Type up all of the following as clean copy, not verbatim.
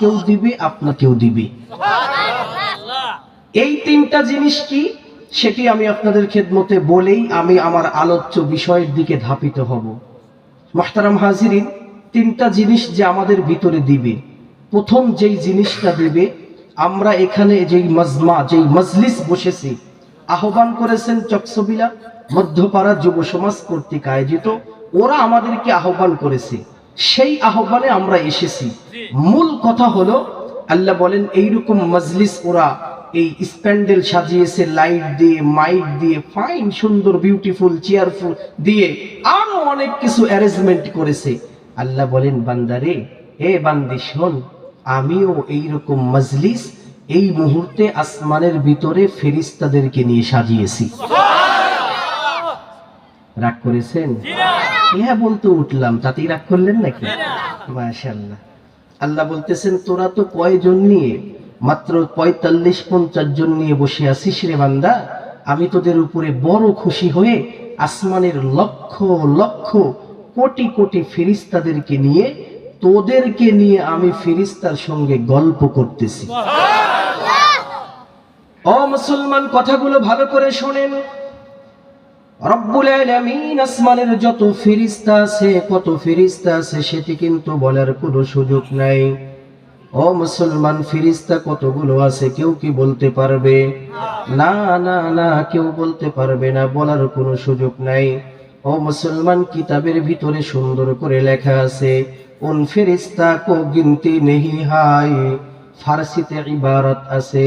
কেউ দিবে, আপনাকেও দিবে। এই তিনটা জিনিস কি সেটি আমি আপনাদের খেদমতে বলেই আমি আমার আলোচ্য বিষয়ের দিকে ধাপিত হব। মুহতারাম হাজিরিন, তিনটা জিনিস যে আমাদের ভিতরে দিবে। প্রথম যেই জিনিসটা দিবে, আমরা এখানে যেই মাজমা যেই মজলিস বসেছি, আহ্বান করেছেন চকসবিলা মধ্যপাড়া যুব সমাজ কর্তৃক আয়োজিত, ওরা আমাদেরকে আহ্বান করেছে, সেই আহ্বানে আমরা এসেছি। মূল কথা হলো, আল্লাহ বলেন এইরকম মজলিস ওরা এই স্প্যান্ডেল সাজিয়েছে লাইট দিয়ে, মাইক দিয়ে, ফাইন সুন্দর বিউটিফুল চেয়ারফুল দিয়ে আরো অনেক কিছু অ্যারেঞ্জমেন্ট করেছে। আল্লাহ বলেন, বান্দারে, হে বান্দি শোন, আমিও এইরকম মজলিস এই মুহূর্তে আসমানের ভিতরে ফেরেশতাদেরকে নিয়ে সাজিয়েছি। রাগ করেছেন? হ্যাঁ বলতে উঠলাম, তাতেই রাগ করলেন নাকি? মাশাআল্লাহ। আল্লাহ বলতেছেন, তোরা তো কয়জন নিয়ে? মাত্র 45-50 জন নিয়ে বসে আছিস রে বান্দা। আমি তোদের উপরে বড় খুশি হয়ে আসমানের লক্ষ লক্ষ কোটি কোটি ফেরেশতাদেরকে নিয়ে, তোদেরকে নিয়ে আমি ফেরেশতার সঙ্গে গল্প করতেছি। ও মুসলমান, কথাগুলো ভালো করে শোনেন। রব্বুল আলামিন আসমানের যত ফেরেশতা আছে, কত ফেরেশতা আছে সেটি কিন্তু বলার কোনো সুযোগ নাই। ও মুসলমান, ফেরেশতা কতগুলো আছে কেউ কি বলতে পারবে? না না না, কেউ বলতে পারবে না, বলার কোনো সুযোগ নাই। ও মুসলমান, কিতাবের ভিতরে সুন্দর করে লেখা আছে, উন ফেরেশতা কো গিনতি নেহি হায়। ফারসিতে ইবারত আছে,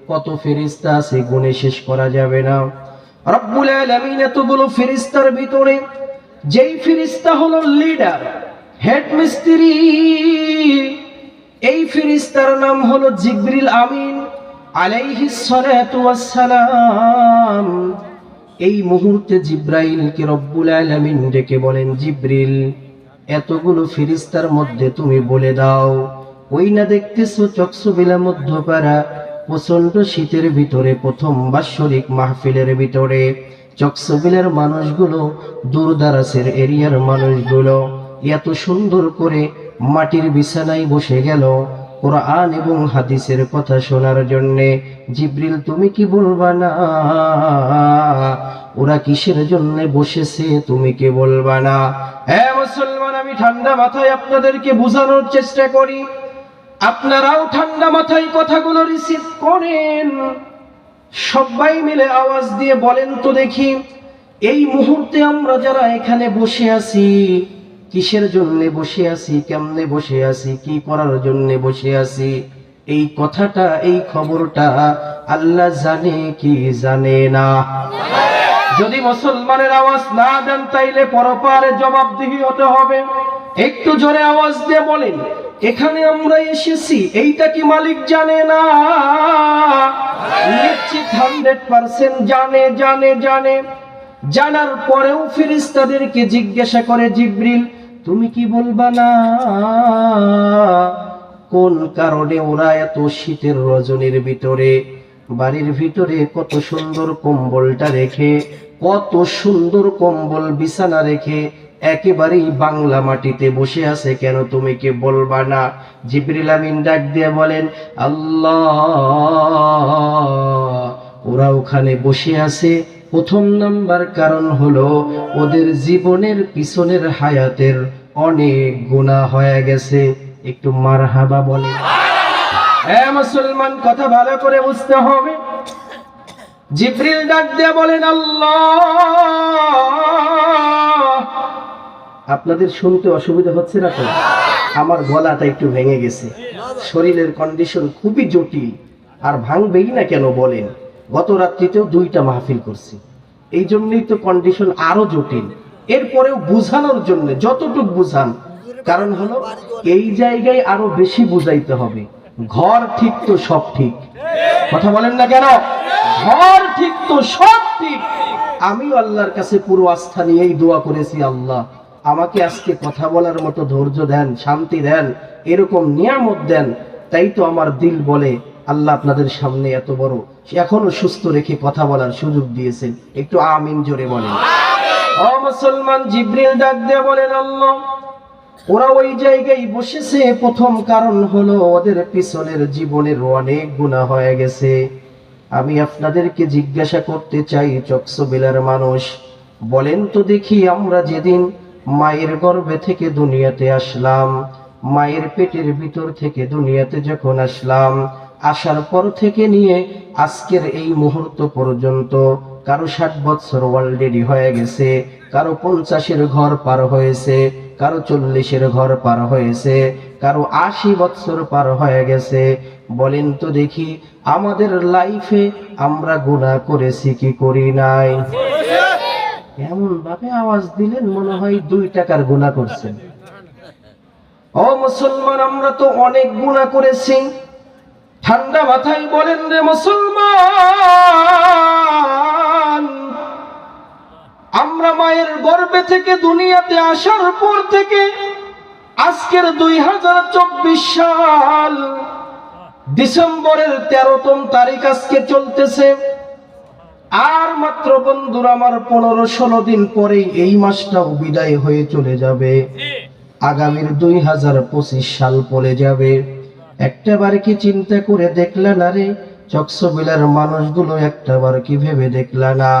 কত ফেরেশতা আছে গুণে শেষ করা যাবে না। রব্বুল আলামিন এতগুলো ফেরেশতার ভিতরে যেই ফেরেশতা হলো লিডার, হেড মিস্ত্রি, এই ফেরেশতার নাম হলো জিবরিল আমিন আলাইহিস সালাতু ওয়াস সালাম। এই মুহূর্তে জিব্রাইলকে রব্বুল আলামিন ডেকে বলেন, জিবরিল, এতগুলো ফেরেশতার মধ্যে তুমি বলে দাও, ওই না দেখতেছো চকসবিলা মধ্যপাড়া প্রচন্ড শীতের ভিতরে প্রথম বাৎসরিক মাহফিলের ভিতরে চকসবিলার মানুষগুলো, দূরদারাজের এরিয়ার মানুষগুলো এত সুন্দর করে মাটির বিছানায় বসে গেল কোরআন এবং হাদিসের কথা শোনার জন্যে। জিবরিল, তুমি কি বলবা না? ওরা কিসের জন্য বসেছে তুমি কি বলবা না? হ্যাঁ মুসলমান, আমি ঠান্ডা মাথায় আপনাদেরকে বোঝানোর চেষ্টা করি, আপনারাও ঠান্ডা মাথায় কথাগুলো রিসিভ করেন। সবাই মিলে আওয়াজ দিয়ে বলেন তো দেখি, এই মুহূর্তে আমরা যারা এখানে বসে আছি, কিসের জন্য বসে আছি, কেমনে বসে আছি, কি করার জন্য বসে আছি? এই কথাটা, এই খবরটা আল্লাহ জানে কি জানে না? যদি মুসলমানের আওয়াজ না দেন তাইলে পরপারে জবাবদিহি হতে হবে। একটু জোরে আওয়াজ দিয়ে বলেন, এখানে আমরা এসেছি এইটা কি মালিক জানে না? নিশ্চিত 100% জানে জানে জানে। জানার পরেও ফেরেশতাদেরকে জিজ্ঞাসা করে, জিবরিল, তুমি কি বলবা না? কোন কারণে ওরা এত শীতের রজনীর ভিতরে বাড়ির ভিতরে কত সুন্দর কম্বলটা রেখে, কত সুন্দর কম্বল বিছানা রেখে একেবারেই বাংলা মাটিতে বসে আছে, কেন তুমি কি বলবা না? জিবরিল আমিন ডাক দিয়ে বলেন, আল্লাহ, ওরা ওখানে বসে আছে, প্রথম নাম্বার কারণ হলো ওদের জীবনের পিছনের হায়াতের অনেক গুনাহ হয়ে গেছে। একটু মারহাবা বলে। হ্যাঁ মুসলমান, কথা ভালো করে বুঝতে হবে। জিবরিল ডাক দিয়ে বলেন, আল্লাহ। আপনাদের শুনতে অসুবিধা হচ্ছে না তো? আমার গলাটা একটু ভেঙে গেছে, শরীরের কন্ডিশন খুবই জটিল, আর ভাঙবেই না কেন বলেন? গত রাত্রিতেও 2টা মাহফিল করছি, এই জন্যই তো কন্ডিশন আরো জটিল। এরপরেও বুঝানোর জন্য যতটুকু বুঝান, কারণ হলো এই জায়গায় আরো বেশি বুঝাইতে হবে। ঘর ঠিক তো সব ঠিক, কথা বলেন না কেন? ঘর ঠিক তো সব ঠিক। আমি আল্লাহর কাছে পুরো আস্থা নিয়েই দোয়া করেছি, আল্লাহ আমাকে আজকে কথা বলার মতো ধৈর্য দেন, শান্তি দেন, এরকম নিয়ামত দেন। তাই তো আমার দিল বলে, আল্লাহ আপনাদের সামনে এত বড় এখনো সুস্থ রেখে কথা বলার সুযোগ দিয়েছেন। একটু আমিন জোরে বলেন। ও মুসলমান, জিবরিল ডাক দিয়ে বলেন, আল্লাহ ওরা ওই জায়গায় বসেছে, প্রথম কারণ হলো ওদের পিছনের জীবনের অনেক গুনাহ হয়ে গেছে। আমি আপনাদেরকে জিজ্ঞাসা করতে চাই, চকসবিলার মানুষ, বলেন তো দেখি, আমরা যেদিন মায়ের গর্ভে থেকে দুনিয়াতে আসলাম, মায়ের পেটের ভিতর থেকে দুনিয়াতে যখন আসলাম, আসার পর থেকে নিয়ে আজকের এই মুহূর্ত পর্যন্ত কারো 60 বছর অলরেডি হয়ে গেছে, কারো 50-এর ঘর পার হয়েছে, কারো 40-এর ঘর পার হয়েছে, কারো 80 বছর পার হয়ে গেছে। বলেন তো দেখি, আমাদের লাইফে আমরা গুনাহ করেছি কি করি নাই? এমন ভাবে আওয়াজ দিলেন মনে হয় 2 টাকার গুনাহ করছেন। ও মুসলমান, আমরা তো অনেক গুনাহ করেছি। ঠান্ডা মাথায় বলেন রে মুসলমান, আমরা মায়ের গর্ভে থেকে দুনিয়াতে আসার পর থেকে আজকের 2024 সাল ডিসেম্বরের 13তম তারিখ আজকে চলতেছে। আর মাত্র বন্ধুরা আমার 15-16 দিন পরেই এই মাসটাও বিদায় হয়ে চলে যাবে। আগামীর 2025 সাল পড়ে যাবে। একটাবার কি চিন্তা করে দেখলা না রে চকসবিলার মানুষগুলো? একটাবার কি ভেবে দেখলা না,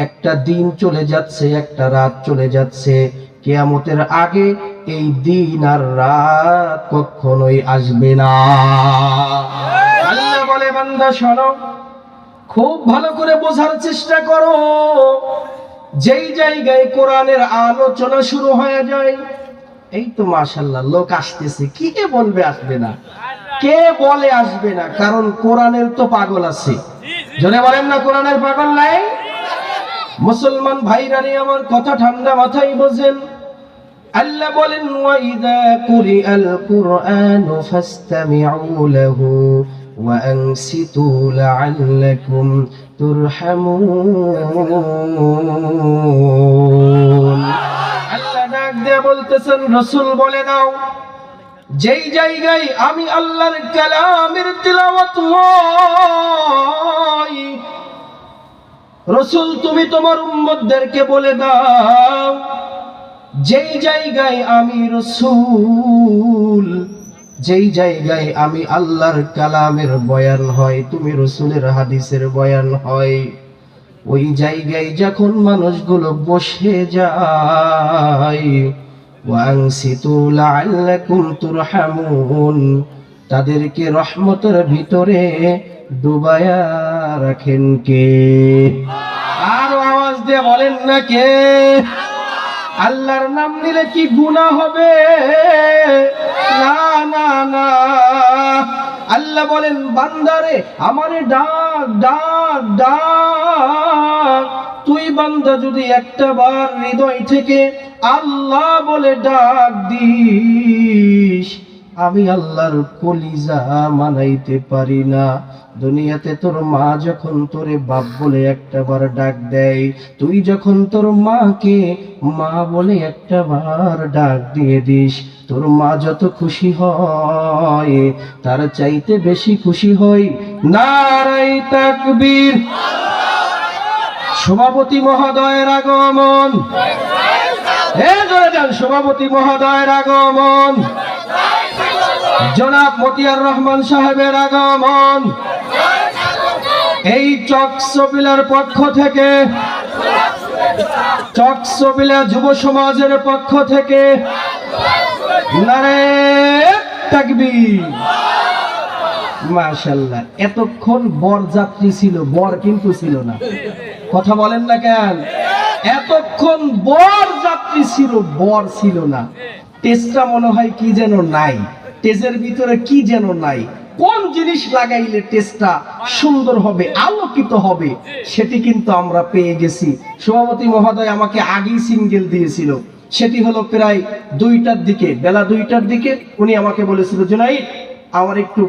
একটা দিন চলে যাচ্ছে, একটা রাত চলে যাচ্ছে, কিয়ামতের আগে এই দিন আর রাত কখনোই আসবে না। আল্লাহ বলে, বান্দা শোনো, খুব ভালো করে বোঝার চেষ্টা করো। যেই জায়গায় কোরআনের আলোচনা শুরু হয়ে যায়, এই তো মাশাআল্লাহ লোক আসতেছে, কি কে বলবে আসবে না? কে বলে আসবে না? কারণ কোরআনের তো পাগল আছে। জোরে বলেন না, কোরআনের পাগল নাই? মুসলমান ভাইরা রে আমার কথা ঠান্ডা মাথায় বোঝেন। আল্লাহ বলেন, ওয়াইদা কুরিআল কুরআনু ফাসতামিউ লাহু ওয়া আনসিতু লাআল্লাকুম তুরহামুন। আল্লাহ ডাক দিয়ে বলতেছেন, রাসূল বলে দাও, যেই জায়গায় আমি আল্লাহর কালামের তিলাওয়াত হয়, রাসূল তুমি তোমার উম্মতদেরকে বলে দাও, যেই জায়গায় আমি রাসূল, যেই জায়গায় আমি আল্লাহর কালামের বয়ান হয়, তুমি রাসূলের হাদিসের বয়ান হয়, ওই জায়গায় যখন মানুষগুলো বসে যায়, ওয়ানসিতু লাআল্লাকুম তুরহামুন, তাদেরকে রহমতের ভিতরে ডুবায়া রাখেন কে? আর আওয়াজ দিয়ে বলেন না কে? আল্লাহর নাম নিলে কি গুনাহ হবে? না না না। আল্লাহ বলেন, বান্দারে আমারে ডাক ডাক ডাক। তুই বান্দা যদি একটা বার হৃদয় থেকে আল্লাহ বলে ডাক দিস, আমি আল্লাহর কলিজা মানাইতে পারি না। দুনিয়াতে তোর মা যখন তোরে বাপ বলে একটা বার ডাক দেয়, তুই যখন তোর মাকে মা বলে একটা বার ডাক দিয়ে দিস, তোর মা যত খুশি হয় তার চাইতে বেশি খুশি হই। নারায়ে তাকবীর। সভাপতি মহোদয়ের আগমন। সভাপতি মহোদয়ের আগমন। জনাব মতিয়ার রহমান সাহেবের আগমন। এই চকসবিলার পক্ষ থেকে, চকসবিলা যুব সমাজের পক্ষ থেকে নারায়ে তাকবীর। মাশাআল্লাহ, এতক্ষণ বর যাত্রী ছিল, বর কিন্তু ছিল না। কথা বলেন না কেন? এতক্ষণ বর যাত্রী ছিল, বর ছিল না। টেস্টটা মনে হয় কি যেন নাই, টেজের ভিতরে কি যেন নাই। কোন জিনিস লাগাইলে টেস্টটা সুন্দর হবে, আলোকিত হবে, সেটি কিন্তু আমরা পেয়ে গেছি। সভাপতি মহোদয় আমাকে আগেই সিঙ্গেল দিয়েছিল, সেটি হলো প্রায় 2টার দিকে, বেলা 2টার দিকে উনি আমাকে বলেছিল, জুনাইদ আমার একটু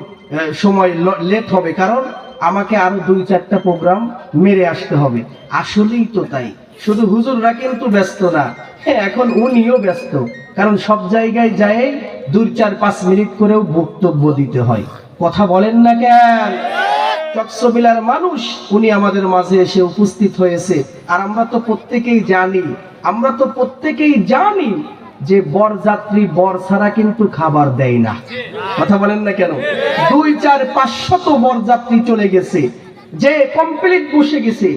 সময় লেট হবে, কারণ আমাকে আরো 2-4টা প্রোগ্রাম মেরে আসতে হবে। আসলেই তো তাই, শুধু হুজুররা কিন্তু ব্যস্ত না, এখন উনিও ব্যস্ত, কারণ সব জায়গায় যায় 2-4-5 মিনিট করেও বক্তব্য দিতে হয়। কথা বলেন না কেন? চকসবিলার মানুষ উনি আমাদের মাঝে এসে উপস্থিত হয়েছে। আর আমরা তো প্রত্যেকেই জানি, আমরা তো প্রত্যেকেই জানি যে বরযাত্রী বর ছাড়া কিন্তু খাবার দেয় না। কথা বলেন না কেন? 2-4-500 বরযাত্রী চলে গেছে, যে কমপ্লিট বসে গেছে,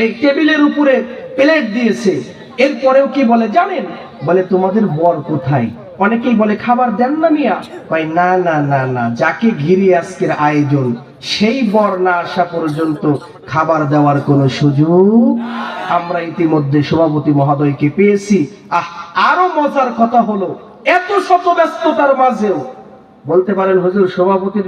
এই টেবিলের উপরে প্লেট দিয়েছে, এরপরেও কি বলে জানেন? বলে তোমাদের বর কোথায়? অনেকেই বলে খাবার দেন না মিয়া। ভাই না না না না, যাকে ঘিরে আজকের আয়োজন সেই বর না আসা পর্যন্ত খাবার দেওয়ার কোনো সুযোগ আমরা ইতিমধ্যে সভাপতি মহোদয়কে পেয়েছি। আরো মজার কথা হলো, এত শত ব্যস্ততার মাঝেও বলতে পারেন হুজুর সভাপতির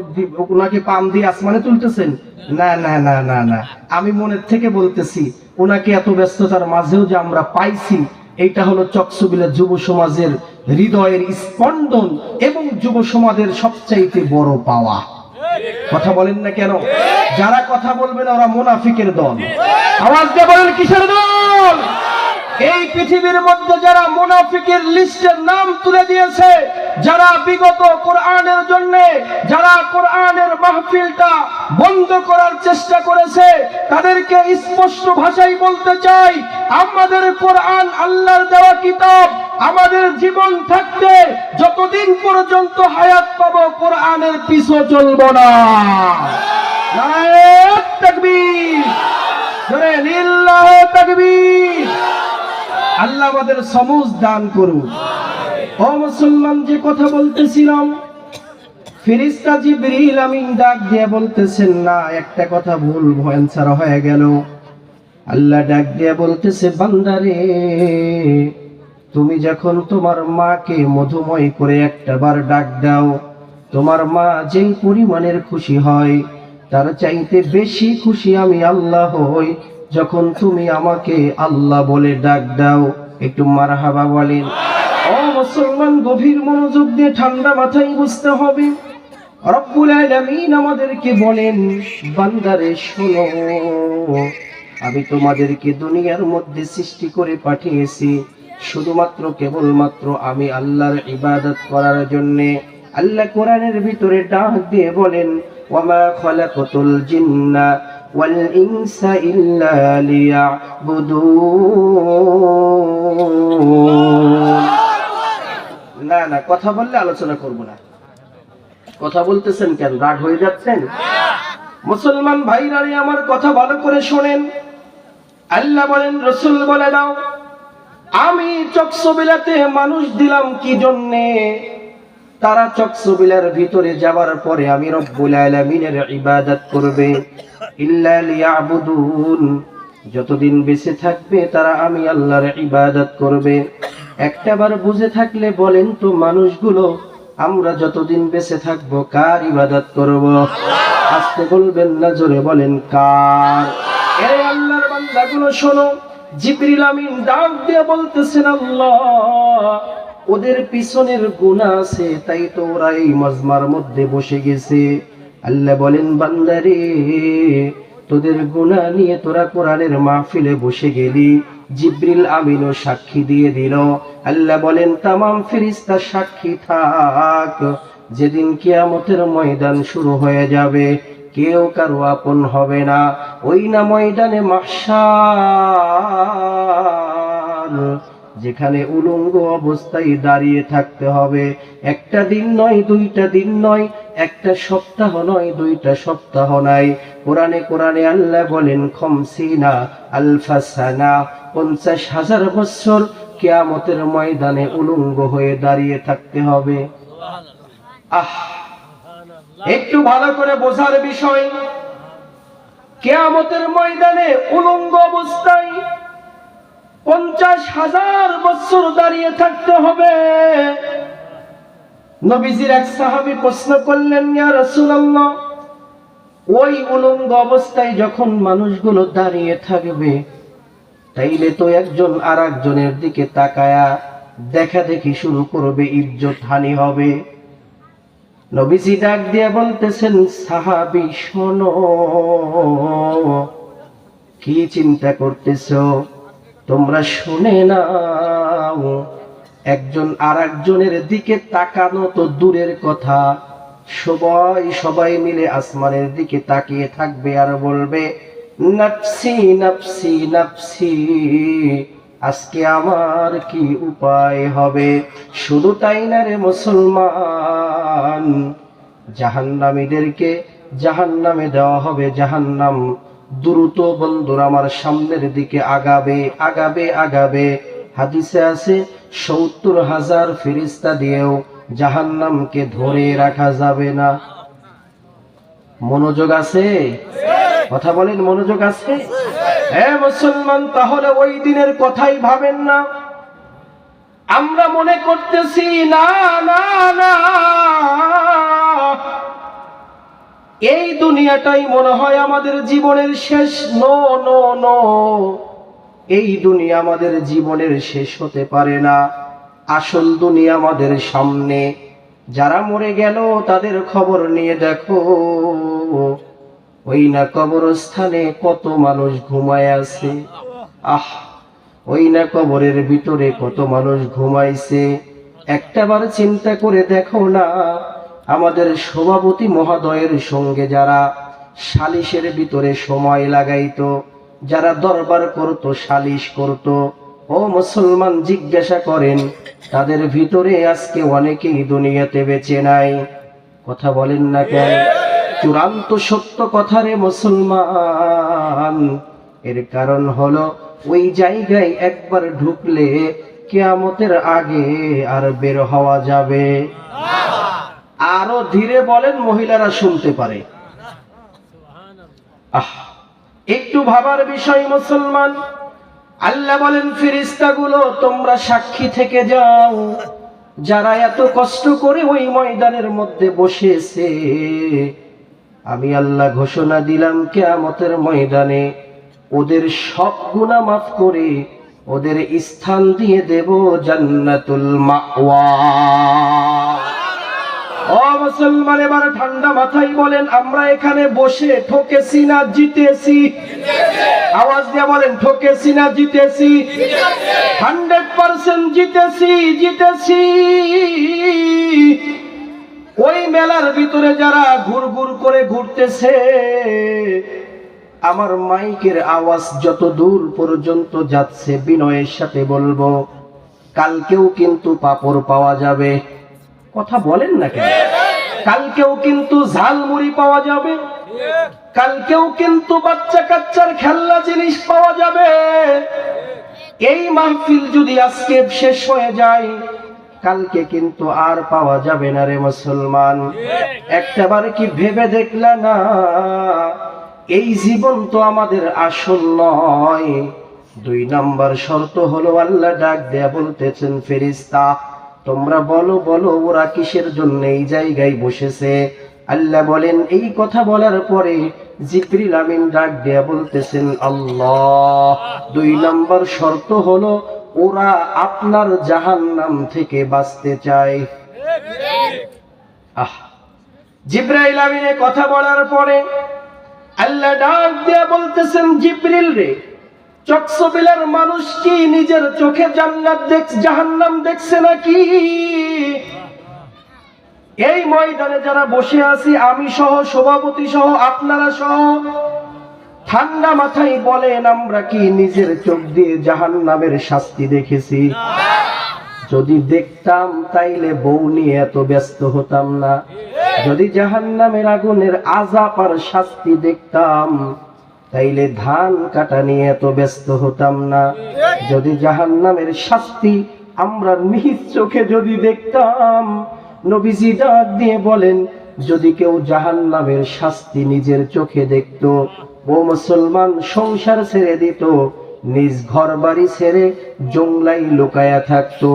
ওনাকে পাম দিয়ে আসমানে তুলতেছেন? না না না না না, আমি মনের থেকে বলতেছি, ওনাকে এত ব্যস্ততার মাঝেও যে আমরা পাইছি, এইটা হলো চকসুবিলের যুব সমাজের হৃদয়ের স্পন্দন এবং যুব সমাজের সবচাইতে বড় পাওয়া। কথা বলেন না কেন? যারা কথা বলবেন ওরা মুনাফিকের দল। আওয়াজ দিয়ে বলেন কিসের দল? এই পৃথিবীর মধ্যে যারা মুনাফিকের লিস্টের নাম তুলে দিয়েছে, যারা বিগত কোরআনের জন্য, যারা কোরআনের মাহফিলটা বন্ধ করার চেষ্টা করেছে, তাদেরকে স্পষ্ট ভাষায় বলতে চাই, আমাদের কোরআন আল্লাহর দেওয়া কিতাব, আমাদের জীবন থাকতে যতদিন পর্যন্ত হায়াত পাবো কোরআনের পিছু চলবো না। নারায়ে তাকবীর, জোরে লিল্লাহি তাকবীর। আল্লাহ আমাদের সমুজ দান করুন। ও মুসলমান, যে কথা বলতেছিলাম, ফেরেশতা জিবরিল আমিন ডাক দিয়ে বলতেছেন, না একটা কথা ভুল অ্যানসার হয়ে গেল। আল্লাহ ডাক দিয়ে বলতেছে, বান্দারে তুমি যখন তোমার মাকে মধুময় করে একটাবার ডাক দাও, তোমার মা যেই পরিমাণের খুশি হয় তার চাইতে বেশি খুশি আমি আল্লাহ হই যখন তুমি আমাকে আল্লাহ বলে ডাক দাও। একটু মারহাবা বলেন। ও মুসলমান, গভীর মনোযোগ দিয়ে ঠান্ডা মাথায় বুঝতে হবে। রব্বুল আলামিন আমাদেরকে বলেন, বান্দারে শোনো, আমি তোমাদেরকে দুনিয়ার মধ্যে সৃষ্টি করে পাঠিয়েছি শুধুমাত্র কেবলমাত্র আমি আল্লাহর ইবাদত করার জন্য। আল্লাহ কোরআনের ভিতরে ডাক দিয়ে বলেন, ওয়ামা খালাকাতুল জিন্না ওয়াল ইনসা ইল্লা লিয়াবুদুন। না না, কথা বললে আলোচনা করব না। কথা বলতেছেন কেন? রাগ হয়ে যাচ্ছেন? মুসলমান ভাইরা আমার কথা ভালো করে শোনেন। আল্লাহ বলেন, রাসূল বলে দাও, আমি চকসবিলাতে মানুষ দিলাম কি জন্যে? তারা চকসবিলার ভিতরে যাওয়ার পরে আমি রব্বুল আলামিনের ইবাদত করবে। ইল্লা লিয়াবুদুন, যতদিন বেঁচে থাকবে তারা আমি আল্লাহর ইবাদত করবে। একটাবার বুঝে থাকলে বলেন তো মানুষগুলো, আমরা যতদিন বেঁচে থাকবো কার ইবাদত করব? আস্তে বলবেন না, জোরে বলেন কার? এ আল্লাহর বান্দাগুলো শোনো, জিবরিল আমিন ডাক দিয়ে বলতেছেন, আল্লাহ ওদের পিছনের গুনাহ আছে, তাই তো ওরা এই মজমার মধ্যে বসে গেছে। আল্লাহ বলেন, বান্দারে তোদের গুনাহ নিয়ে তোরা কোরআনের মাহফিলে বসে গেলি, জিবরিল আমিনও সাক্ষী দিয়ে দিল। আল্লাহ বলেন, তামাম ফেরেশতা সাক্ষী থাক, যেদিন কিয়ামতের ময়দান শুরু হয়ে যাবে কেউ কারো আপন হবে না। ওই না ময়দানে মাহশার, যেখানে উলঙ্গ অবস্থায় দাঁড়িয়ে থাকতে হবে। একটা দিন নয়, দুইটা দিন নয়, একটা সপ্তাহ নয়, দুইটা সপ্তাহ নয়। কোরআনে আল্লাহ বলেন, খামসিনা আলফা সানা, 50,000 বছর কিয়ামতের ময়দানে উলঙ্গ হয়ে দাঁড়িয়ে থাকতে হবে। একটু ভালো করে বোঝার বিষয়, কিয়ামতের ময়দানে উলঙ্গ অবস্থায় 50,000 বছর দাঁড়িয়ে থাকতে হবে। নবীজির এক সাহাবী প্রশ্ন করলেন, ইয়া রাসূলুল্লাহ, ওই উলঙ্গ অবস্থায় যখন মানুষগুলো দাঁড়িয়ে থাকবে, তাইলে তো একজন আর একজনের দিকে তাকায়া দেখা দেখি শুরু করবে, ইজ্জত হানি হবে। নবীজি ডাক দিয়ে বলতেছেন, সাহাবী শোনো, কি চিন্তা করতেছো? তোমরা শুনে নাও, একজন আর একজনের দিকে তাকানো তো দূরের কথা, সবাই মিলে আসমানের দিকে তাকিয়ে থাকবে আর বলবে, নাফসি নাফসি নাফসি, আজকে আমার কি উপায় হবে? শুধু তাই না রে মুসলমান, জাহান্নামীদেরকে জাহান্নামে দেওয়া হবে জাহান্নাম। দ্রুত বন্ধুরা আমার সামনের দিকে আগাবে আগাবে আগাবে। হাদিসে আছে ৭০,০০০ ফেরেশতা দিয়েও জাহান্নামকে ধরে রাখা যাবে না। মনোযোগ আছে? কথা বলেন, মনোযোগ আছে? হ্যাঁ মুসলমান, তাহলে ওই দিনের কথাই ভাবেন না। আমরা মনে করতেছি না না না, এই দুনিয়াটাই মনে হয় আমাদের জীবনের শেষ। নো নো নো, এই দুনিয়া আমাদের জীবনের শেষ হতে পারে না। আসল দুনিয়া আমাদের সামনে। যারা মরে গেল তাদের খবর নিয়ে দেখো, ওই না কবরস্থানে কত মানুষ ঘুমায় আছে। আহ, ওই না কবরের ভিতরে কত মানুষ ঘুমাইছে। একটাবার চিন্তা করে দেখো না, আমাদের সভাপতি মহোদয়ের সঙ্গে যারা সালিশের ভিতরে সময় লাগাইতো, যারা দরবার করত, সালিশ করত, ও মুসলমান জিজ্ঞাসা করেন, তাদের ভিতরে আজকে অনেকেই দুনিয়াতে বেঁচে নাই। কথা বলেন না কেন? চূড়ান্ত সত্য কথা রে মুসলমান। এর কারণ হলো, ওই জায়গায় একবার ঢুকলে কিয়ামতের আগে আর বের হওয়া যাবে। আরো ধীরে বলেন, মহিলারা শুনতে পারে। একটু ভাবার বিষয় মুসলমান। আল্লাহ বলেন, ফেরেশতাগুলো তোমরা সাক্ষী থেকে যাও, যারা এত কষ্ট করে ওই ময়দানের মধ্যে বসেছে, আমি আল্লাহ ঘোষণা দিলাম কিয়ামতের ময়দানে ওদের সব গুনাহ মাফ করে ওদের স্থান দিয়ে দেব জান্নাতুল মাওয়া। ও মুসলমান, এবার ঠান্ডা মাথায় বলেন, আমরা এখানে বসে ঠকেছি না জিতেছি? আওয়াজ দিয়ে বলেন, ঠকেছি না জিতেছি? 100% জিতেছি, জিতেছি। ওই মেলার ভিতরে যারা ঘুর ঘুর করে ঘুরতেছে, আমার মাইকের আওয়াজ যত দূর পর্যন্ত যাচ্ছে, বিনয়ের সাথে বলবো, কালকেও কিন্তু পাপড় পাওয়া যাবে। কথা বলেন না কেন? কালকেও কিন্তু ঝালমুড়ি পাওয়া যাবে, কালকেও কিন্তু বাচ্চা কাচ্চার খেলনা জিনিস পাওয়া যাবে। এই মাহফিল যদি আজকে শেষ হয়ে যায়, কালকে কিন্তু আর পাওয়া যাবে না রে মুসলমান। একটাবার কি ভেবে দেখলা না, এই জীবন তো আমাদের আসল নয়। 2 নাম্বার শর্ত হলো, আল্লাহ ডাক দেয়া বলতেছেন, ফেরেশতা তোমরা বলো বলো ওরা কিসের জন্য এই জায়গায় বসেছে? আল্লাহ বলেন, এই কথা বলার পরে জিবরিল আমিন ডাক দেয়া বলতেছেন, আল্লাহ 2 নাম্বার শর্ত হলো, ওরা আপনার জাহান্নাম থেকে বাঁচতে চায়। জিবরাইল আমিনের কথা বলার পরে আল্লাহ ডাক দেয়া বলতেছেন, জিবরিল রে, চকসবিলার মানুষ কি নিজের চোখে জান্নাত জাহান্নাম দেখছে নাকি? এই ময়দানে যারা বসে আছি, আমি সহ, সভাপতি সহ, আপনারা সহ, ঠান্ডা মাথায় বলেন, আমরা কি নিজের চোখ দিয়ে জাহান্নামের শাস্তি দেখেছি? যদি দেখতাম তাইলে বউ নিয়ে এত ব্যস্ত হতাম না। যদি জাহান্নামের আগুনের আযাব আর শাস্তি দেখতাম, তাইলে ধান কাটা নিয়ে এত ব্যস্ত হতাম না। যদি জাহান্নামের শাস্তি আমরা নিজ চোখে যদি দেখতাম, নবীজি ডাক দিয়ে বলেন, যদি কেউ জাহান্নামের শাস্তি নিজের চোখে দেখতো, ও মুসলমান সংসার ছেড়ে দিত, নিজ ঘর বাড়ি ছেড়ে জংলায় লুকায়া থাকতো।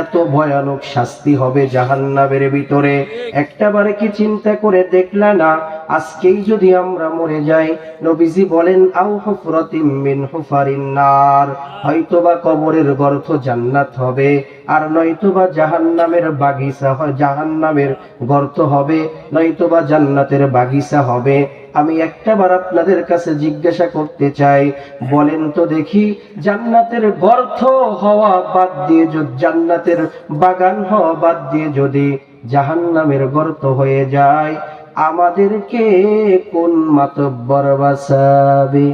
এত ভয়ানক শাস্তি হবে জাহান্নামের ভিতরে। একটাবারে কি চিন্তা করে দেখলা না, আজকেই যদি আমরা মরে যাই, নবীজি বলেন, আও হুফরাতিম মিন হুফারিন নার, হয়তোবা কবরের গর্ত জান্নাত হবে, আর নয়তোবা জাহান্নামের বাগিচা হয়, জাহান্নামের গর্ত হবে, নয়তোবা জান্নাতের বাগিচা হবে। আমি একটাবার আপনাদের কাছে জিজ্ঞাসা করতে চাই, বলেন তো দেখি, জান্নাতের গর্ত হওয়া বাদ দিয়ে, জান্নাতের বাগান হওয়া বাদ দিয়ে যদি জাহান্নামের গর্ত হয়ে যায়, আমাদেরকে কোন মাতব্বর বাঁচাবে?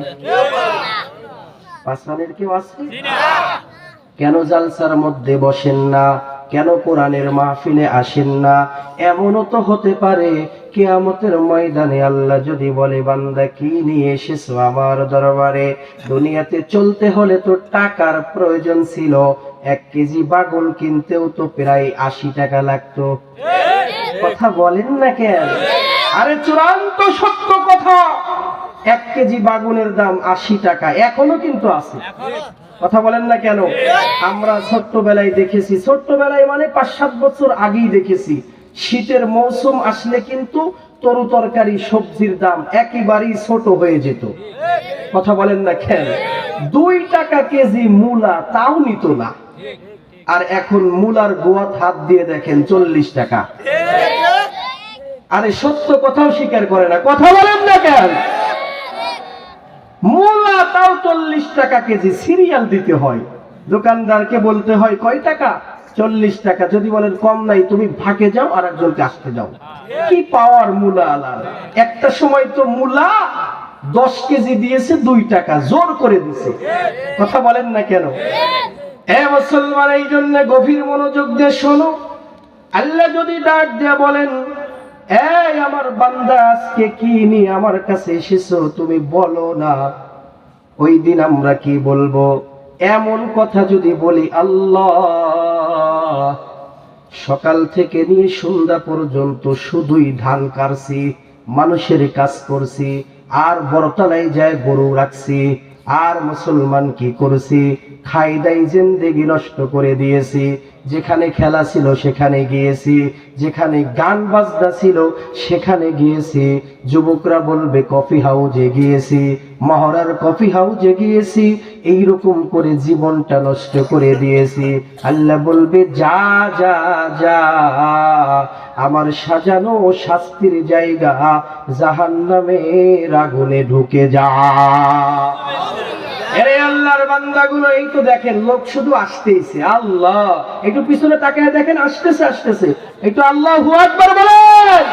বাঁচানোর কেউ আছে? কেন জালসার মধ্যে বসেন না, কেন কোরআনের মাহফিলে আসেন না? এমনও তো হতে পারে কিয়ামতের ময়দানে আল্লাহ যদি বলে, বান্দা কি নিয়ে এসেছো আমার দরবারে? দুনিয়াতে চলতে হলে তো টাকার প্রয়োজন ছিল, 1 কেজি বাগুন কিনতেও তো প্রায় 80 টাকা লাগতো। কথা বলেন না কেন? আরে চূড়ান্ত সত্য কথা, 1 কেজি বাগুনের দাম 80 টাকা, এখনো কিন্তু আছে। কথা বলেন না কেন? আমরা ছোট্টবেলায় দেখেছি, ছোট্টবেলায় মানে 5-7 বছর আগেই দেখেছি, শীতের মৌসুম আসলে কিন্তু তরু তরকারি সবজির দাম একেবারেই ছোট হয়ে যেত। কথা বলেন না কেন? 2 টাকা কেজি মূলা, তাও নিত না। আর এখন মূলার গোয়াত হাত দিয়ে দেখেন 40 টাকা। আরে সত্য কথাও স্বীকার করে না। কথা বলেন না কেন? মূলা তাও 40 টাকা কেজি, সিরিয়াল দিতে হয়, দোকানদারকে বলতে হয় কয় টাকা? 40 টাকা। যদি বলেন কম নাই, তুমি ভাগে যাও আর একজনকে আসতে দাও। কি পাওয়ার মূলা আলাদা। একটা সময় তো মূলা 10 কেজি দিয়েছে 2 টাকা, জোর করে দিছে। কথা বলেন না কেন? মুসলমান, এই জন্য গভীর মনোযোগ দিয়ে শোনো। আল্লাহ যদি ডাক দিয়ে বলেন, এই আমার বান্দা আজকে কি নিয়ে আমার কাছে এসেছো তুমি বলো না, ওই দিন আমরা কি বলবো? এমন কথা যদি বলি, আল্লাহ সকাল থেকে নিয়ে সন্ধ্যা পর্যন্ত শুধুই ধান কাটছি, মানুষের কাজ করছি, আর বড়তলায় যায় গরু রাখছি, আর মুসলমান কি করছি? খাই দাই জিন্দেগি নষ্ট করে দিয়েছি। যেখানে খেলা ছিল সেখানে গিয়েছি, যেখানে গান বাজনা ছিল সেখানে গিয়েছি। যুবকরা বলবে কফি হাউজে গিয়েছি, মহড়ার কফি হাউজে গিয়েছি, এইরকম করে জীবনটা নষ্ট করে দিয়েছি। আল্লাহ বলবে, যা যা যা, আমার সাজানো শাস্তির জায়গা জাহান্নামের আগুনে ঢুকে যা। এরে আল্লাহর বান্দাগুলো, এই তো দেখেন লোক শুধু আসতেইছে। আল্লাহ, একটু পিছনে তাকায় দেখেন, আসতেছে আসতেছে। একটু আল্লাহু আকবার বলেন।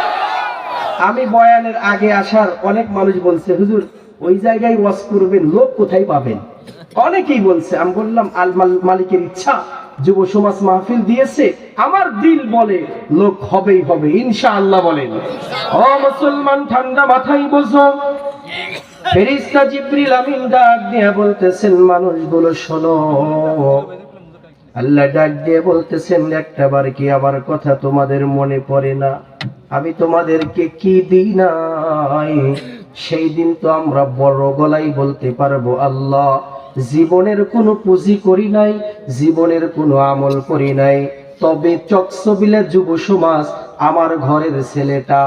আমি বয়ানের আগে আসার অনেক মানুষ বলছে, হুজুর ওই জায়গায় ওয়াজ করবেন, লোক কোথায় পাবেন? অনেকেই বলছে। আমি বললাম, আল মালিকের ইচ্ছা, যুব সমাজ মাহফিল দিয়েছে, আমার দিল বলে লোক হবেই হবে, ইনশাআল্লাহ বলেন। ও মুসলমান, ঠান্ডা মাথায় বোঝো। ফেরেশতা জিবরিল আমিন ডাক দিয়ে বলতেছেন, মানুষগুলো শোনো। আল্লাহ ডাক দিয়ে বলতেছেন, একটাবার কি আমার কথা তোমাদের মনে পড়ে না? আমি তোমাদেরকে কি দিই নাই? সেই দিন তো আমরা বড় গলায় বলতে পারবো, আল্লাহ জীবনের কোনো পুঁজি করি নাই, জীবনের কোনো আমল করি নাই, তবে চকসবিলা যুব সমাজ, আমার ঘরের ছেলেটা,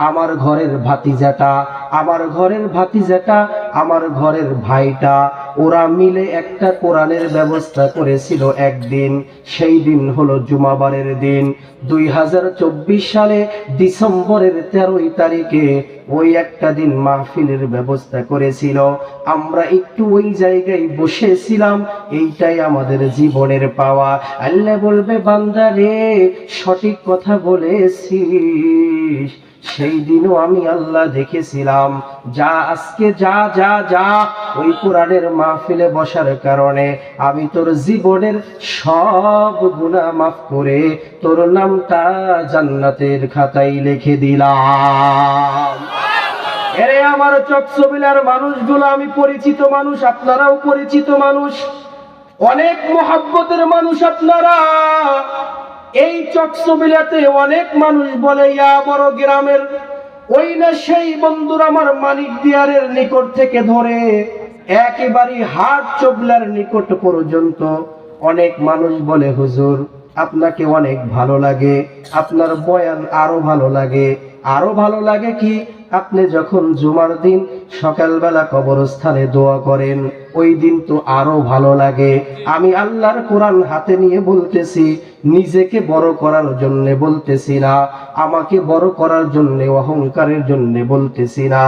আমার ঘরের ভাতিজাটা, আমার ঘরের ভাতিজাটা, আমার ঘরের ভাইটা, ওরা মিলে একটা কোরআনের ব্যবস্থা করেছিল একদিন। সেই দিন হলো জুমাবারের দিন, 2024 সালে ডিসেম্বরের 13 তারিখে ওই একটা দিন মাহফিলের ব্যবস্থা করেছিল। আমরা একটু ওই জায়গায় বসেছিলাম, এইটাই আমাদের জীবনের পাওয়া। আল্লাহ বলবে, বান্দা রে, সঠিক কথা বলেছিস, সেই দিনও আমি আল্লাহ দেখেছিলাম। যা আজকে যা যা যা, ওই কোরআনের মাহফিলে বসার কারণে আমি তোর জীবনের সব গুনাহ মাফ করে তোর নামটা জান্নাতের খাতায় লিখে দিলাম। এরে আমার চকসবিলার মানুষগুলো, আমি পরিচিত মানুষ, আপনারাও পরিচিত মানুষ, অনেক মহব্বতের মানুষ আপনারা। এই চকসবিলাতে অনেক মানুষ বলে, ইয়া বড় গ্রামের ওই না সেই বন্ধুর আমার মানিক দিয়ারের নিকট থেকে ধরে একেবারে হাট চোবলার নিকট পর্যন্ত অনেক মানুষ বলে, হুজুর আপনাকে অনেক ভালো লাগে, আপনার বয়ান আরো ভালো লাগে। আরো ভালো লাগে কি? আপনি যখন জুমার দিন সকালবেলা কবরস্থানে দোয়া করেন, ওই দিন তো আরো ভালো লাগে। আমি আল্লাহর কোরআন হাতে নিয়ে বলতেছি, নিজেকে বড় করার জন্য বলতেছি না, আমাকে বড় করার জন্য, অহংকারের জন্য বলতেছি না।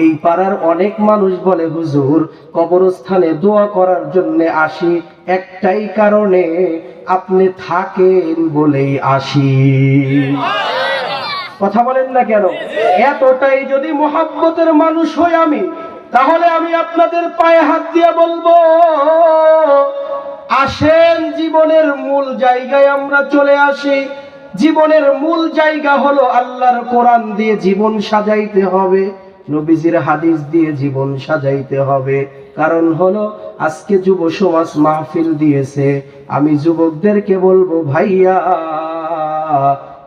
এই পাড়ার অনেক মানুষ বলে, হুজুর কবরস্থানে দোয়া করার জন্য আসি একটাই কারণে, আপনি থাকেন বলেই আসি। কথা বলেন না কেন? এতটাই যদি মহব্বতের মানুষ হই আমি, তাহলে আমি আপনাদের পায়ে হাত দিয়ে বলবো, আসেন জীবনের মূল জায়গায় আমরা চলে আসি। জীবনের মূল জায়গা হলো আল্লাহর কোরআন দিয়ে জীবন সাজাইতে হবে, নবীজির হাদিস দিয়ে জীবন সাজাইতে হবে। কারণ হলো আজকে যুব সমাজ মাহফিল দিয়েছে, আমি যুবকদেরকে বলবো, ভাইয়া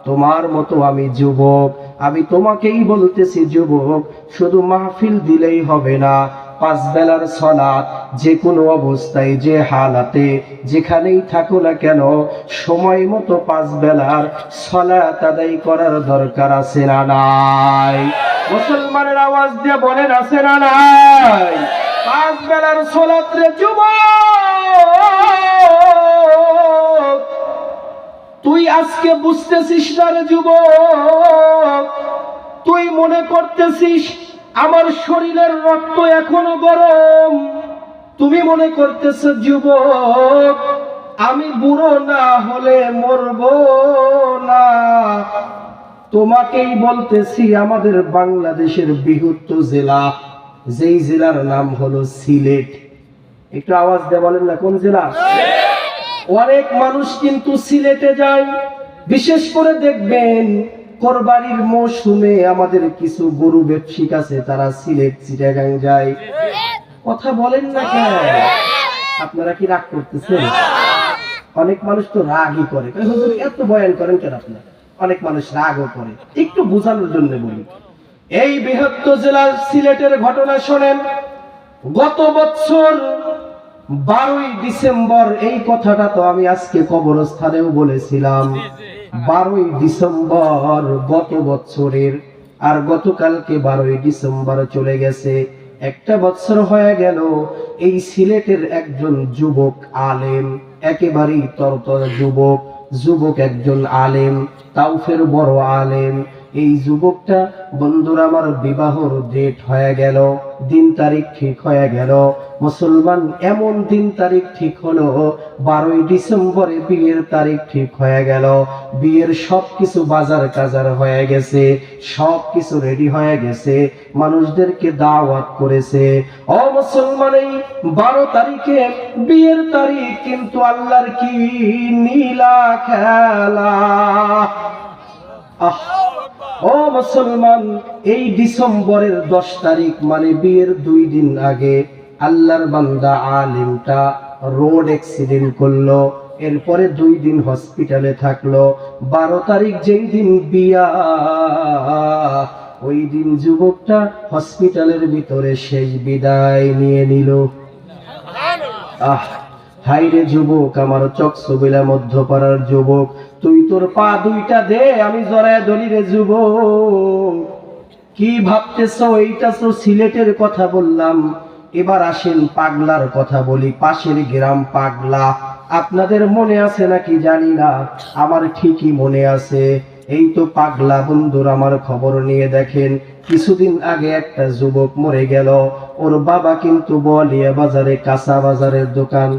তোমার মতো আমি যুবক, আমি তোমাকেই বলতেছি যুবক, শুধু মাহফিল দিলেই হবে না, পাঁচ বেলার সালাত যে কোনো অবস্থায় যে হালাতে যেখানেই থাকো না কেন সময় মতো পাঁচ বেলার সালাত আদায় করার দরকার আছে না নাই? মুসলমানের আওয়াজ দিয়ে বলেন আছে না নাই? পাঁচ বেলার সালাত রে যুবক, তুই আজকে বুঝতেছিস না রে যুবক, তুই মনে করতেছিস আমার শরীরের রক্ত এখনো গরম, তুমি মনে করতেছ যুবক আমি বুড়ো না হলে মরবো না। তোমাকেই বলতেছি, আমাদের বাংলাদেশের বৃহত্তর জেলা, যেই জেলার নাম হলো সিলেট, একটু আওয়াজ দিয়ে বলেন না কোন জেলা? অনেক মানুষ কিন্তু সিলেটে যায়, বিশেষ করে দেখবেন কোরবানির মৌসুমে আমাদের কিছু গরু ব্যবসায়িক আছে, তারা সিলেট চিটাগাং যায়। কথা বলেন না কেন? আপনারা কি রাগ করতেছেন? অনেক মানুষ তো রাগই করে, হুজুর এত বয়ান করেন কেন আপনারা? অনেক মানুষ রাগও করে, একটু বোঝানোর জন্য বলি। এই বৃহত্তর জেলা সিলেটের ঘটনা শোনেন। গত বছর 12ই ডিসেম্বর, এই কথাটা তো আমি আজকে কবরস্থানেও বলেছিলাম, 12ই ডিসেম্বর গত বছরের, আর গতকালকে 12ই ডিসেম্বর চলে গেছে, একটা বছর হয়ে গেল। এই সিলেটের একজন যুবক আলেম, একেবারেই তরতর যুবক একজন আলেম, তাওফের বড় আলেম। এই যুবকটা বন্ধুরা আমার বিবাহর ডেট হয়ে গেল, দিন তারিখ ঠিক হয়ে গেল। মুসলমান এমন দিন তারিখ ঠিক হলো, 12ই ডিসেম্বরে বিয়ের তারিখ ঠিক হয়ে গেল। বিয়ের সবকিছু বাজার কাজার হয়ে গেছে, সবকিছু রেডি হয়ে গেছে, মানুষদেরকে দাওয়াত করেছে। ও মুসলমান, এই 12 তারিখে বিয়ের তারিখ, কিন্তু আল্লাহর কি নীলা খেলা! ও মুসলমান, এই ডিসেম্বরের 10 তারিখ মানে বিয়ের 2 দিন আগে আল্লাহর বান্দা আলেমটা রোড অ্যাক্সিডেন্ট করলো, এরপরে 2 দিন হসপিটালে থাকলো। 12 তারিখ যেই দিন বিয়া, ওই দিন যুবকটা হসপিটালের ভিতরে শেষ বিদায় নিয়ে নিল। হাইরে যুবক, আমার চকসবিলা মধ্যপাড়ার যুবক, তুই তোর পা দুইটা দে, আমি জড়ায় ধরি রে যুবক। কি ভাবতেছো? এইটা তো সিলেটের কথা বললাম, এবার আসেন পাগলার কথা বলি। পাশের গ্রাম পাগলা, আপনাদের মনে আছে নাকি জানি না, আমার ঠিকই মনে আছে। এই তো পাগলা বন্ধুর আমার খবর নিয়ে দেখেন, কিছুদিন আগে একটা যুবক মরে গেল। ওর বাবা কিন্তু বলিয়া বাজারে, কাঁচা বাজারের দোকান,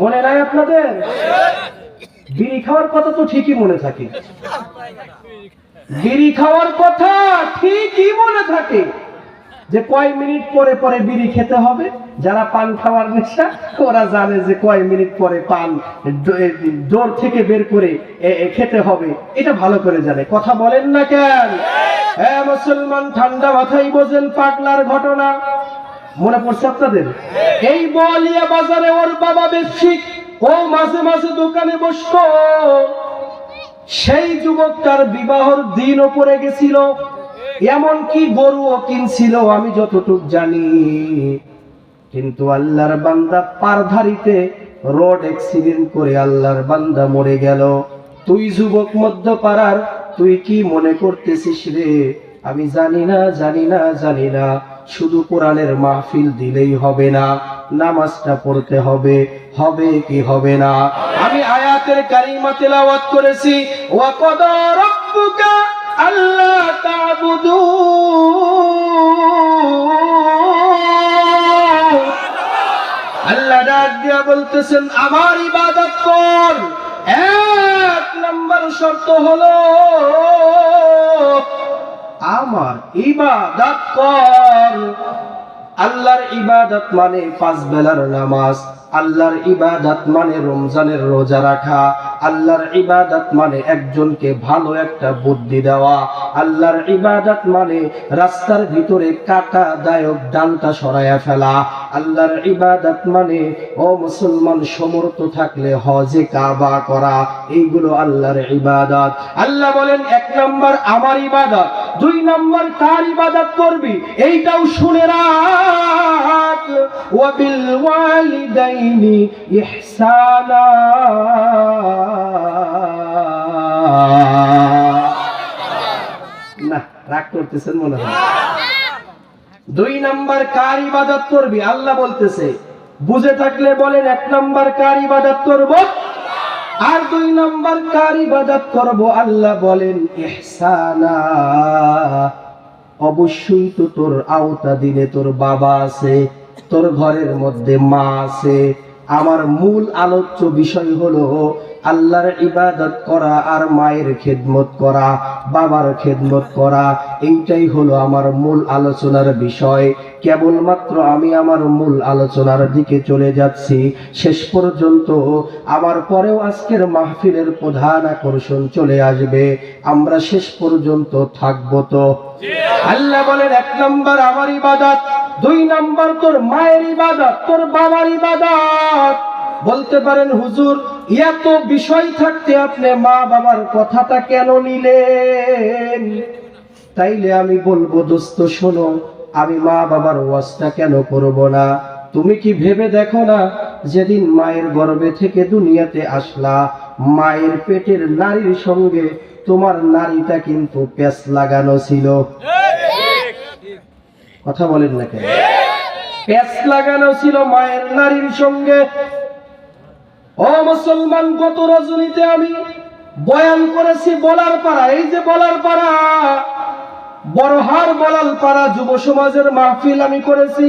মনে নাই আপনাদের? বিড়ি খাওয়ার কথা তো ঠিকই মনে থাকে, বিড়ি খাওয়ার কথা ঠিকই মনে থাকে, যে কয় মিনিট পরে পরে বিড়ি খেতে হবে। যারা পান খাওয়ার নেশা, ওরা জানে যে কয় মিনিট পরে পান ডোর থেকে বের করে খেতে হবে, এটা ভালো করে জানে। কথা বলেন না কেন? হ্যাঁ মুসলমান, ঠান্ডা মাথায় বোঝেন পাগলার ঘটনা। মনে পড়ছে আপনাদের? এই বলিয়া বাজারে ওর বাবা ব্যবসায়িক, ও মাঝে মাঝে দোকানে বসতো। সেই যুবকটার বিবাহর দিনও পড়ে গেছিল, এমনকি গরুও কিনছিল আমি যতটুক জানি। কিন্তু আল্লাহর বান্দা পারধারিতে রোড অ্যাক্সিডেন্ট করে আল্লাহর বান্দা মরে গেল। তুই যুবক মধ্যপাড়ার, তুই কি মনে করতেছিস রে? আমি জানি না, জানি না, জানি না, শুধু কোরআনের মাহফিল দিলেই হবে না, নামাজটা পড়তে হবে, হবে কি হবে না? আমি আয়াতের কারিমা তেলাওয়াত করেছি, ওয়া কাদা রাব্বুকা আল্লা তা'বুদু, আল্লাহ ডাক দিয়া বলতেছেন আমার ইবাদত কর। 1 নম্বর শর্ত হলো আমার ইবাদত কর। আল্লাহর ইবাদত মানে 5 বেলার নামাজ, আল্লাহর ইবাদত মানে রমজানের রোজা রাখা, আল্লাহর ইবাদত মানে একজনকে ভালো একটা বুদ্ধি দেওয়া, আল্লাহর ইবাদত মানে রাস্তার ভিতরে কাটা দায়ক ডালটা সরাইয়া ফেলা, আল্লাহর ইবাদত মানে ও মুসলমান সমর্থ থাকলে হজে কাবা করা, এইগুলো আল্লাহর ইবাদত। আল্লাহ বলেন 1 নাম্বার আমার ইবাদত, 2 নাম্বার কার ইবাদত করবি এইটাও শুনে রাখ। ওয়া বিল ওয়ালিদাইনি ইহসানা, না রাগ করতেছেন মনে হয়। 2 নাম্বার কার ইবাদত করবি আল্লাহ বলতেছে, বুঝে থাকলে বলেন 1 নাম্বার কার ইবাদত করব আর 2 নাম্বার কার ইবাদত করব। আল্লাহ বলেন ইহসানা, অবশ্যই তো তোর আওতাধীনে তোর বাবা আছে, তোর ঘরের মধ্যে মা আছে। আমার মূল আলোচ্য বিষয় হলো আল্লাহর ইবাদত করা আর মায়ের খেদমত করা, বাবার খেদমত করা, এইটাই হলো আমার মূল আলোচনার বিষয়। কেবলমাত্র আমি আমার মূল আলোচনার দিকে চলে যাচ্ছি। শেষ পর্যন্ত আমার পরেও আজকের মাহফিলের প্রধান আকর্ষণ চলে আসবে, আমরা শেষ পর্যন্ত থাকবো তো। আল্লাহ বলেন 1 নাম্বার আমার ইবাদত, 2 নাম্বার তোর মায়ের ইবাদত, তোর বাবার ইবাদত। বলতে পারেন হুজুর এত বিষয় থাকতে আপনি মা বাবার কথাটা কেন নিলেন? তাইলে আমি বলবো দোস্ত শোনো, আমি মা বাবার ওয়াজটা কেন করব না? তুমি কি ভেবে দেখো না, যেদিন মায়ের গর্ভে থেকে দুনিয়াতে আসলা, মায়ের পেটের নারীর সঙ্গে তোমার নারীটা কিন্তু প্যাঁচ লাগানো ছিল। কথা বলেন না কেন? প্যাঁচ লাগানো ছিল মায়ের নারীর সঙ্গে। ও মুসলমান, গত রজনীতে আমি বয়ান করেছি বলার পাড়া, এই যে বলার পাড়া, বড়হার বলাল পাড়া যুব সমাজের মাহফিল আমি করেছি।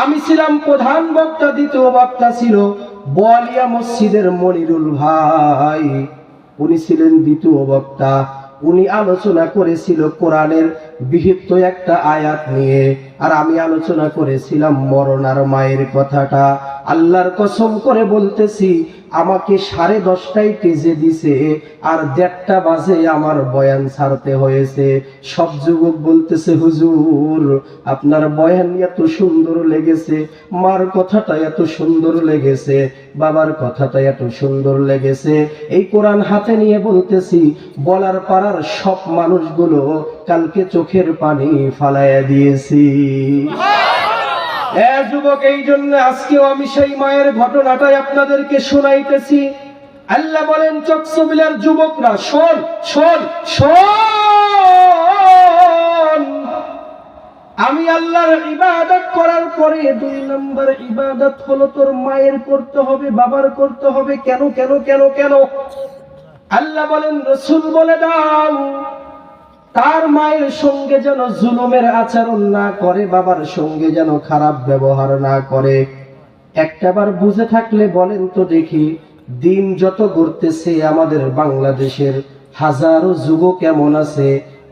আমি ছিলাম প্রধান বক্তা, দ্বিতীয় বক্তা ছিল বোয়ালিয়া মসজিদের মনিরুল ভাই, উনি ছিলেন দ্বিতীয় বক্তা। উনি আলোচনা করেছিল কোরআনের বিহিত একটা আয়াত নিয়ে, আর আমি আলোচনা করেছিলাম মরণ আর মায়ের কথাটা। আল্লাহর কসম করে বলতেছি, আমাকে 10:30টায় টেজে দিছে আর 1:30টা বাজে আমার বয়ান ছাড়তে হয়েছে। সব যুবক বলতেছে হুজুর আপনার বয়ান এত সুন্দর লেগেছে, মার কথাটা এত সুন্দর লেগেছে, বাবার কথাটা এত সুন্দর লেগেছে। এই কোরআন হাতে নিয়ে বলতেছি, বলার পাড়ার সব মানুষগুলো কালকে চোখের পানি ফালাইয়া দিয়েছি। যুবক, এই জন্য আজকেও আমি সেই মায়ের ঘটনাটাই আপনাদেরকে শোনাইতেছি। আল্লাহ বলেন চকসবিলার যুবকরা শোন শোন শোন, আমি আল্লাহর ইবাদত করার পরে 2 নম্বর ইবাদত হলো তোর মায়ের করতে হবে, বাবার করতে হবে। কেন কেন কেন কেন? আল্লাহ বলেন রাসূল বলে দাও তার মায়ের সঙ্গে যেন জুলুমের আচরণ না করে, বাবার সঙ্গে যেন খারাপ ব্যবহার না করে। একটাবার বুঝে থাকলে বলেন তো দেখি, দিন যত ঘুরতেছে আমাদের বাংলাদেশের হাজারো যুবক এমন আছে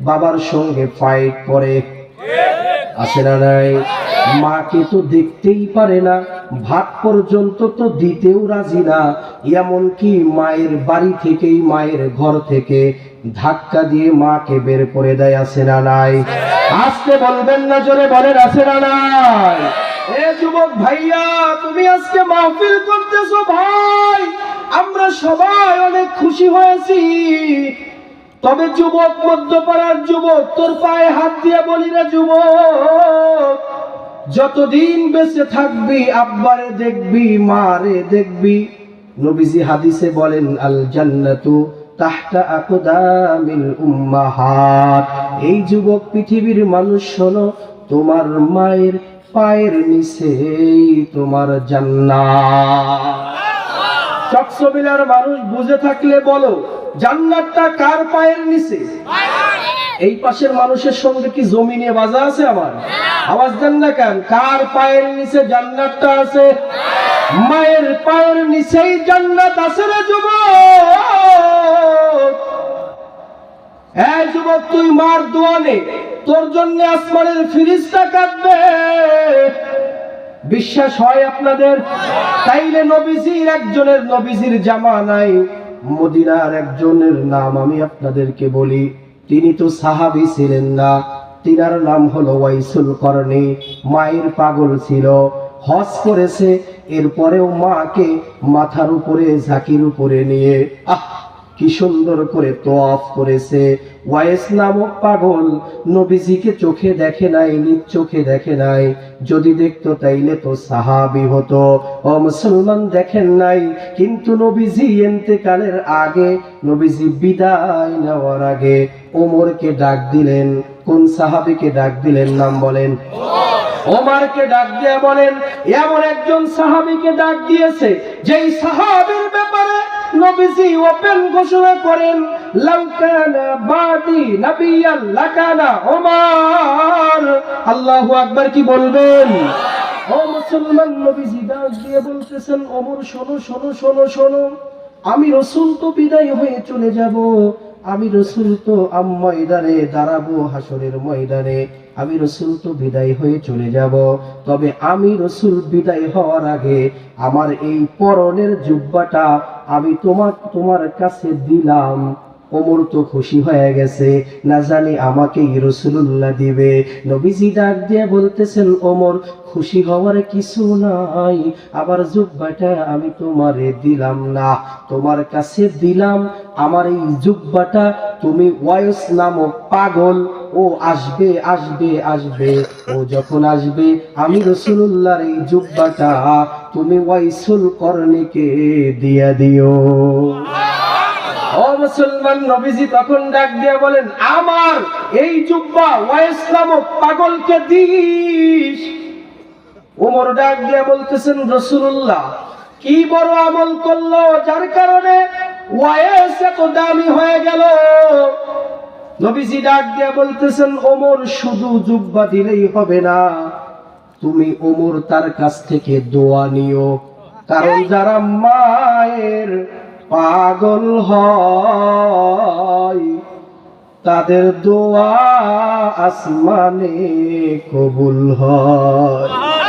বাবার সঙ্গে ফাইট করে, আছে না নাই? মাকে তো দেখতেই পারে না, ভাত পর্যন্ত তো দিতেও রাজি না, এমনকি মায়ের বাড়ি থেকেই, মায়ের ঘর থেকে ধাক্কা দিয়ে মাকে বের করে দেয়, আছে না নাই? আসতে বলবেন না, জোরে বলেন আছে না নাই? এ যুবক ভাইয়া, তুমি আজকে মাহফিল করতেছো ভাই, আমরা সবাই অনেক খুশি হয়েছি। তবে যুবক, মধ্যপাড়ার যুবক, তোর পায়ে হাত দিয়ে বলি না যুবক, যতদিন বেঁচে থাকবি আব্বারে দেখবি, মারে দেখবি। নবীজি হাদিসে বলেন আল জান্নাতু তাহতা আকদামিল উম্মাহাত। এই যুবক পৃথিবীর মানুষ শোনো, তোমার মায়ের পায়ের নিচেই তোমার জান্নাত। চকসবিলার মানুষ বুঝে থাকলে বলো, জান্নাতটা কার পায়ের নিচে? এই পাশের মানুষের সঙ্গে কি জমি নিয়ে বাজা আছে আমার? আওয়াজ দেন না কেন? কার পায়ের নিচে জান্নাতটা আছে? মায়ের পায়ের নিচেই জান্নাত আছে রে যুবক। এই যুবক, তুই মার দোয়া নে, তোর জন্য আসমানের ফেরেশতা কাঁদবে। বিশ্বাস হয় আপনাদের? তাইলে নবীজির একজনের, নবীজির জামানায় মদিনার একজনের নাম আমি আপনাদেরকে বলি। তিনি তো সাহাবী ছিলেন না, তিনার নাম হলো ওয়াইসুল করনী। মায়ের পাগল ছিল, হজ করেছে, এরপরেও মাকে মাথার উপরে ঝাঁকির উপরে নিয়ে কি সুন্দর করে তোয়াফ করেছে। ওয়াইস নামক পাগল নবীজিকে চোখে দেখে নাই, নিজ চোখে দেখে নাই। যদি দেখতো তাইলে তো সাহাবী হতো। ও মুসলমান, দেখেন নাই, কিন্তু নবীজি ইন্তেকালের আগে, নবীজি বিদায় নেওয়ার আগে ওমরকে ডাক দিলেন। কোন সাহাবীকে ডাক দিলেন? নাম বলেন। ওমরকে ডাক দিয়ে বলেন, এমন একজন সাহাবীকে ডাক দিয়েছে যেই সাহাবীর ব্যাপারে নবীজি ওপেন ঘোষণা করেন, লাউ কানা বাদি নাবিয়ান লাকানা ওমর। আল্লাহু আকবার, কি বলবেন? ও মুসলমান, নবীজি ডাক দিয়ে বলতেছেন, ওমর শোনো শোনো শোনো শোনো, আমি রাসূল তো বিদায় হয়ে চলে যাব, আমি রাসূল তো ময়দানে দাঁড়াবো, হাসরের ময়দানে আমি রাসূল তো বিদায় হয়ে চলে যাব। তবে আমি রাসূল বিদায় হওয়ার আগে আমার এই পরনের জুব্বাটা আমি তোমার কাছে দিলাম। ওমর তো খুশি হয়ে গেছে, না জানি আমাকে রাসূলুল্লাহ দিবে। নবীজি ডাক দিয়ে বলতেছেন, ওমর খুশি হওয়ার কিছু নাই, আবার জুব্বাটা আমি তোমারে দিলাম না, তোমার কাছে দিলাম। আমার এই জুব্বাটা তুমি ওয়াইস নামক পাগল, ও আসবে আসবে আসবে, ও যখন আসবে আমি রাসূলুল্লাহর এই জুব্বাটা তুমি ওয়াইসুল করনীকে দিয়া দিও। ও মুসলমান, নবীজি তখন ডাক দিয়ে বলেন, আমার এই জুব্বা ওয়াইস নামক পাগলকে দিস। ওমর ডাক দিয়ে বলতেছেন, রাসূলুল্লাহ কি বড় আমল করলো যার কারণে ওয়াইস এত দামি হয়ে গেল। নবীজি ডাক দিয়ে বলতেছেন, ওমর শুধু জুব্বা দিলেই হবে না, তুমি ওমর তার কাছ থেকে দোয়া নিও। কারণ যারা মায়ের পাগল হয় তাদের দোয়া আসমানে কবুল হয়।